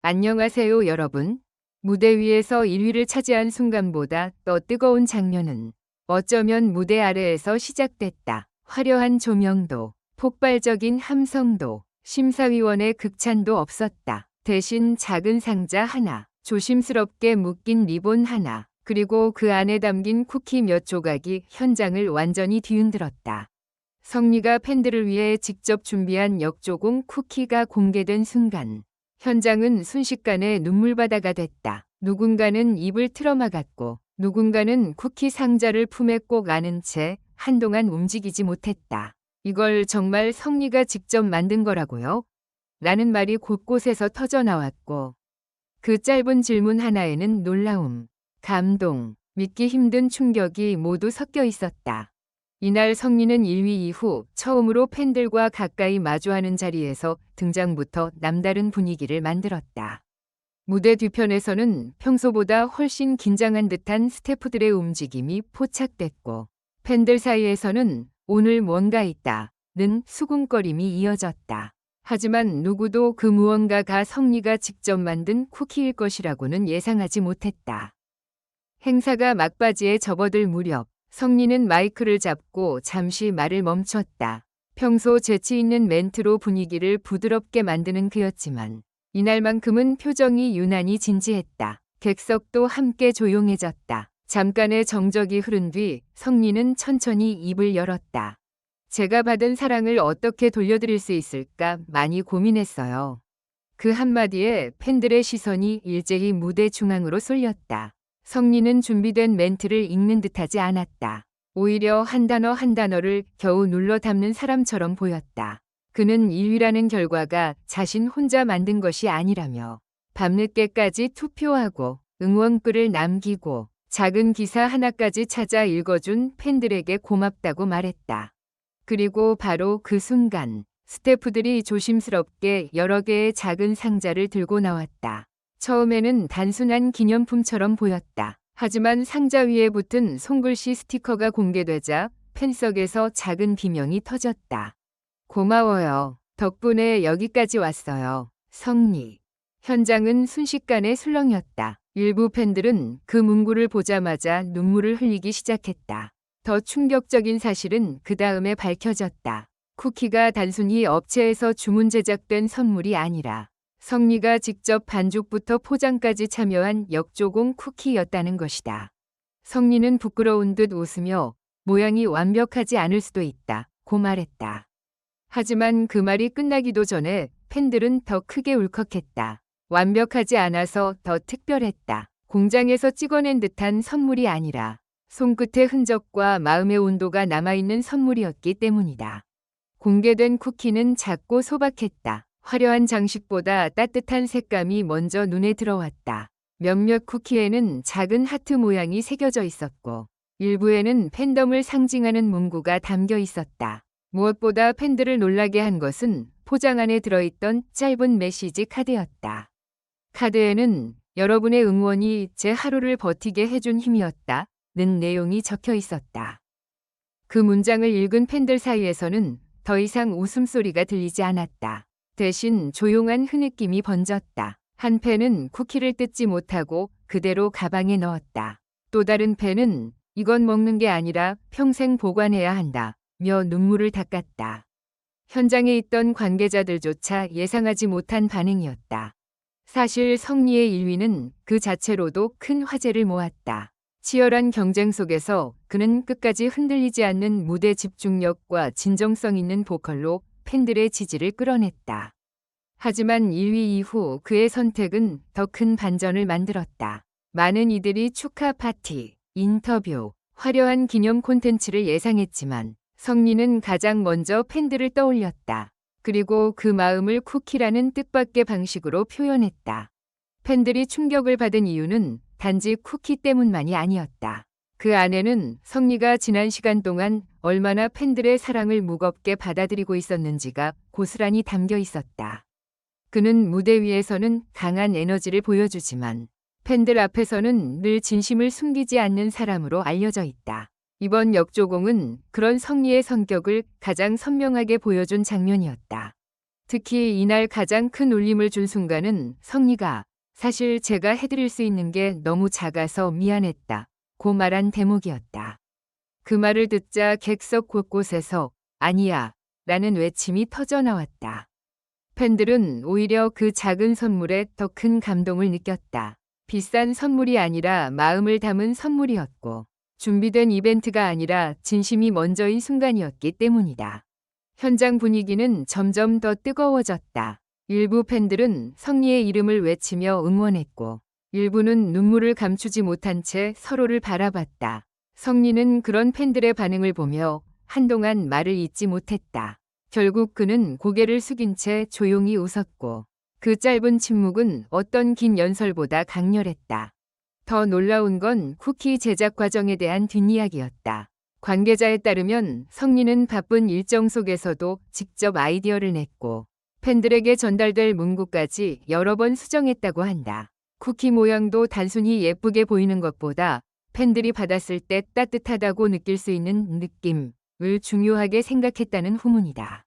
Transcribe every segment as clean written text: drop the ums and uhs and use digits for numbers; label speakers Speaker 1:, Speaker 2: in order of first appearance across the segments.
Speaker 1: 안녕하세요, 여러분. 무대 위에서 1위를 차지한 순간보다 더 뜨거운 장면은 어쩌면 무대 아래에서 시작됐다. 화려한 조명도, 폭발적인 함성도, 심사위원의 극찬도 없었다. 대신 작은 상자 하나, 조심스럽게 묶인 리본 하나, 그리고 그 안에 담긴 쿠키 몇 조각이 현장을 완전히 뒤흔들었다. 성리가 팬들을 위해 직접 준비한 역조공 쿠키가 공개된 순간, 현장은 순식간에 눈물바다가 됐다. 누군가는 입을 틀어막았고, 누군가는 쿠키 상자를 품에 꼭 안은 채 한동안 움직이지 못했다. 이걸 정말 성리가 직접 만든 거라고요? 라는 말이 곳곳에서 터져 나왔고, 그 짧은 질문 하나에는 놀라움, 감동, 믿기 힘든 충격이 모두 섞여 있었다. 이날 성리는 1위 이후 처음으로 팬들과 가까이 마주하는 자리에서 등장부터 남다른 분위기를 만들었다. 무대 뒤편에서는 평소보다 훨씬 긴장한 듯한 스태프들의 움직임이 포착됐고, 팬들 사이에서는 오늘 뭔가 있다는 수군거림이 이어졌다. 하지만 누구도 그 무언가가 성리가 직접 만든 쿠키일 것이라고는 예상하지 못했다. 행사가 막바지에 접어들 무렵, 성리는 마이크를 잡고 잠시 말을 멈췄다. 평소 재치 있는 멘트로 분위기를 부드럽게 만드는 그였지만 이날만큼은 표정이 유난히 진지했다. 객석도 함께 조용해졌다. 잠깐의 정적이 흐른 뒤 성리는 천천히 입을 열었다. 제가 받은 사랑을 어떻게 돌려드릴 수 있을까 많이 고민했어요. 그 한마디에 팬들의 시선이 일제히 무대 중앙으로 쏠렸다. 성리는 준비된 멘트를 읽는 듯하지 않았다. 오히려 한 단어 한 단어를 겨우 눌러 담는 사람처럼 보였다. 그는 1위라는 결과가 자신 혼자 만든 것이 아니라며 밤늦게까지 투표하고 응원글을 남기고 작은 기사 하나까지 찾아 읽어준 팬들에게 고맙다고 말했다. 그리고 바로 그 순간 스태프들이 조심스럽게 여러 개의 작은 상자를 들고 나왔다. 처음에는 단순한 기념품처럼 보였다. 하지만 상자 위에 붙은 손글씨 스티커가 공개되자 팬석에서 작은 비명이 터졌다. 고마워요. 덕분에 여기까지 왔어요. 성리. 현장은 순식간에 술렁였다. 일부 팬들은 그 문구를 보자마자 눈물을 흘리기 시작했다. 더 충격적인 사실은 그 다음에 밝혀졌다. 쿠키가 단순히 업체에서 주문 제작된 선물이 아니라 성리가 직접 반죽부터 포장까지 참여한 역조공 쿠키였다는 것이다. 성리는 부끄러운 듯 웃으며 모양이 완벽하지 않을 수도 있다고 말했다. 하지만 그 말이 끝나기도 전에 팬들은 더 크게 울컥했다. 완벽하지 않아서 더 특별했다. 공장에서 찍어낸 듯한 선물이 아니라 손끝의 흔적과 마음의 온도가 남아있는 선물이었기 때문이다. 공개된 쿠키는 작고 소박했다. 화려한 장식보다 따뜻한 색감이 먼저 눈에 들어왔다. 몇몇 쿠키에는 작은 하트 모양이 새겨져 있었고 일부에는 팬덤을 상징하는 문구가 담겨 있었다. 무엇보다 팬들을 놀라게 한 것은 포장 안에 들어있던 짧은 메시지 카드였다. 카드에는 여러분의 응원이 제 하루를 버티게 해준 힘이었다 는 내용이 적혀 있었다. 그 문장을 읽은 팬들 사이에서는 더 이상 웃음소리가 들리지 않았다. 대신 조용한 흐느낌이 번졌다. 한 팬은 쿠키를 뜯지 못하고 그대로 가방에 넣었다. 또 다른 팬은 이건 먹는 게 아니라 평생 보관해야 한다 며 눈물을 닦았다. 현장에 있던 관계자들조차 예상하지 못한 반응이었다. 사실 성리의 1위는 그 자체로도 큰 화제를 모았다. 치열한 경쟁 속에서 그는 끝까지 흔들리지 않는 무대 집중력과 진정성 있는 보컬로 팬들의 지지를 끌어냈다. 하지만 1위 이후 그의 선택은 더 큰 반전을 만들었다. 많은 이들이 축하 파티, 인터뷰, 화려한 기념 콘텐츠를 예상했지만 성리는 가장 먼저 팬들을 떠올렸다. 그리고 그 마음을 쿠키라는 뜻밖의 방식으로 표현했다. 팬들이 충격을 받은 이유는 단지 쿠키 때문만이 아니었다. 그 안에는 성리가 지난 시간 동안 얼마나 팬들의 사랑을 무겁게 받아들이고 있었는지가 고스란히 담겨 있었다. 그는 무대 위에서는 강한 에너지를 보여주지만 팬들 앞에서는 늘 진심을 숨기지 않는 사람으로 알려져 있다. 이번 역조공은 그런 성리의 성격을 가장 선명하게 보여준 장면이었다. 특히 이날 가장 큰 울림을 준 순간은 성리가 사실 제가 해드릴 수 있는 게 너무 작아서 미안했다 고 말한 대목이었다. 그 말을 듣자 객석 곳곳에서 아니야 라는 외침이 터져나왔다. 팬들은 오히려 그 작은 선물에 더 큰 감동을 느꼈다. 비싼 선물이 아니라 마음을 담은 선물이었고 준비된 이벤트가 아니라 진심이 먼저인 순간이었기 때문이다. 현장 분위기는 점점 더 뜨거워졌다. 일부 팬들은 성리의 이름을 외치며 응원했고 일부는 눈물을 감추지 못한 채 서로를 바라봤다. 성리는 그런 팬들의 반응을 보며 한동안 말을 잇지 못했다. 결국 그는 고개를 숙인 채 조용히 웃었고 그 짧은 침묵은 어떤 긴 연설보다 강렬했다. 더 놀라운 건 쿠키 제작 과정에 대한 뒷이야기였다. 관계자에 따르면 성리는 바쁜 일정 속에서도 직접 아이디어를 냈고 팬들에게 전달될 문구까지 여러 번 수정했다고 한다. 쿠키 모양도 단순히 예쁘게 보이는 것보다 팬들이 받았을 때 따뜻하다고 느낄 수 있는 느낌을 중요하게 생각했다는 후문이다.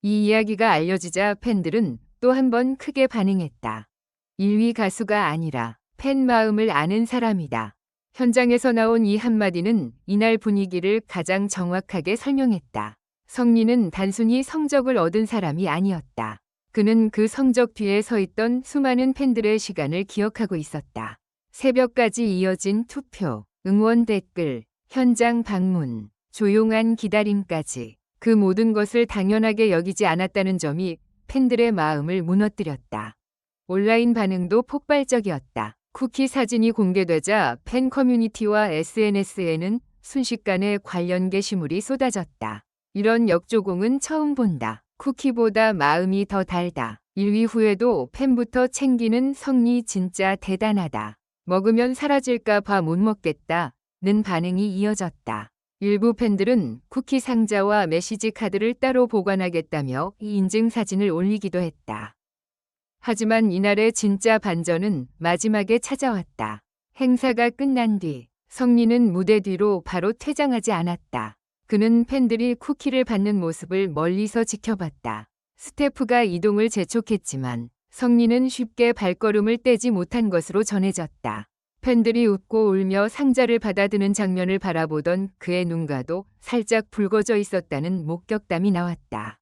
Speaker 1: 이 이야기가 알려지자 팬들은 또 한 번 크게 반응했다. 1위 가수가 아니라 팬 마음을 아는 사람이다. 현장에서 나온 이 한마디는 이날 분위기를 가장 정확하게 설명했다. 성리는 단순히 성적을 얻은 사람이 아니었다. 그는 그 성적 뒤에 서 있던 수많은 팬들의 시간을 기억하고 있었다. 새벽까지 이어진 투표, 응원 댓글, 현장 방문, 조용한 기다림까지 그 모든 것을 당연하게 여기지 않았다는 점이 팬들의 마음을 무너뜨렸다. 온라인 반응도 폭발적이었다. 쿠키 사진이 공개되자 팬 커뮤니티와 SNS에는 순식간에 관련 게시물이 쏟아졌다. 이런 역조공은 처음 본다. 쿠키보다 마음이 더 달다. 1위 후에도 팬부터 챙기는 성리 진짜 대단하다. 먹으면 사라질까 봐 못 먹겠다는 반응이 이어졌다. 일부 팬들은 쿠키 상자와 메시지 카드를 따로 보관하겠다며 이 인증 사진을 올리기도 했다. 하지만 이날의 진짜 반전은 마지막에 찾아왔다. 행사가 끝난 뒤 성리는 무대 뒤로 바로 퇴장하지 않았다. 그는 팬들이 쿠키를 받는 모습을 멀리서 지켜봤다. 스태프가 이동을 재촉했지만 성리는 쉽게 발걸음을 떼지 못한 것으로 전해졌다. 팬들이 웃고 울며 상자를 받아드는 장면을 바라보던 그의 눈가도 살짝 붉어져 있었다는 목격담이 나왔다.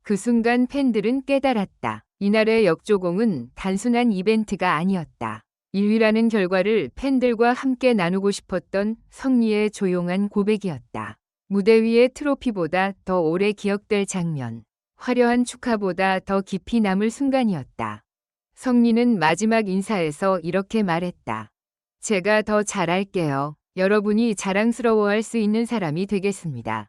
Speaker 1: 그 순간 팬들은 깨달았다. 이날의 역조공은 단순한 이벤트가 아니었다. 1위라는 결과를 팬들과 함께 나누고 싶었던 성리의 조용한 고백이었다. 무대 위의 트로피보다 더 오래 기억될 장면, 화려한 축하보다 더 깊이 남을 순간이었다. 성리는 마지막 인사에서 이렇게 말했다. 제가 더 잘할게요. 여러분이 자랑스러워할 수 있는 사람이 되겠습니다.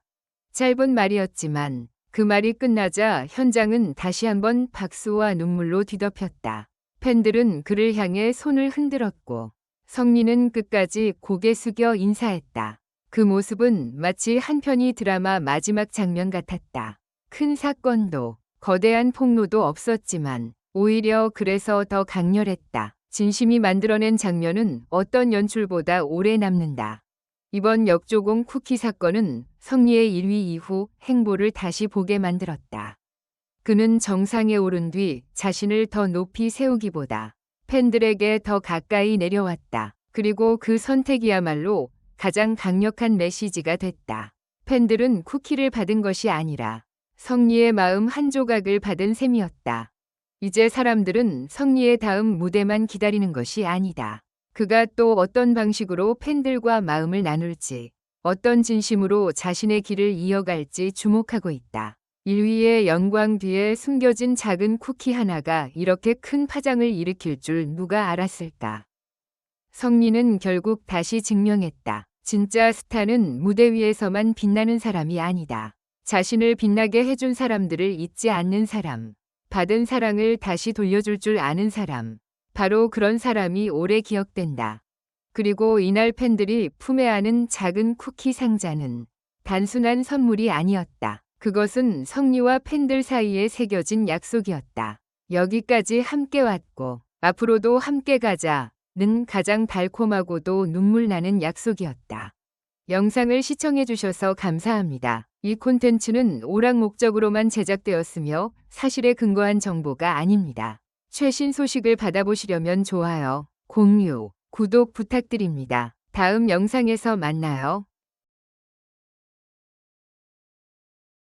Speaker 1: 짧은 말이었지만 그 말이 끝나자 현장은 다시 한번 박수와 눈물로 뒤덮였다. 팬들은 그를 향해 손을 흔들었고 성리는 끝까지 고개 숙여 인사했다. 그 모습은 마치 한 편의 드라마 마지막 장면 같았다. 큰 사건도 거대한 폭로도 없었지만 오히려 그래서 더 강렬했다. 진심이 만들어낸 장면은 어떤 연출보다 오래 남는다. 이번 역조공 쿠키 사건은 성리의 1위 이후 행보를 다시 보게 만들었다. 그는 정상에 오른 뒤 자신을 더 높이 세우기보다 팬들에게 더 가까이 내려왔다. 그리고 그 선택이야말로 가장 강력한 메시지가 됐다. 팬들은 쿠키를 받은 것이 아니라 성리의 마음 한 조각을 받은 셈이었다. 이제 사람들은 성리의 다음 무대만 기다리는 것이 아니다. 그가 또 어떤 방식으로 팬들과 마음을 나눌지, 어떤 진심으로 자신의 길을 이어갈지 주목하고 있다. 1위의 영광 뒤에 숨겨진 작은 쿠키 하나가 이렇게 큰 파장을 일으킬 줄 누가 알았을까. 성리는 결국 다시 증명했다. 진짜 스타는 무대 위에서만 빛나는 사람이 아니다. 자신을 빛나게 해준 사람들을 잊지 않는 사람, 받은 사랑을 다시 돌려줄 줄 아는 사람, 바로 그런 사람이 오래 기억된다. 그리고 이날 팬들이 품에 안은 작은 쿠키 상자는 단순한 선물이 아니었다. 그것은 성리와 팬들 사이에 새겨진 약속이었다. 여기까지 함께 왔고 앞으로도 함께 가자는 가장 달콤하고도 눈물 나는 약속이었다. 영상을 시청해주셔서 감사합니다. 이 콘텐츠는 오락 목적으로만 제작되었으며 사실에 근거한 정보가 아닙니다. 최신 소식을 받아보시려면 좋아요, 공유, 구독 부탁드립니다. 다음 영상에서 만나요.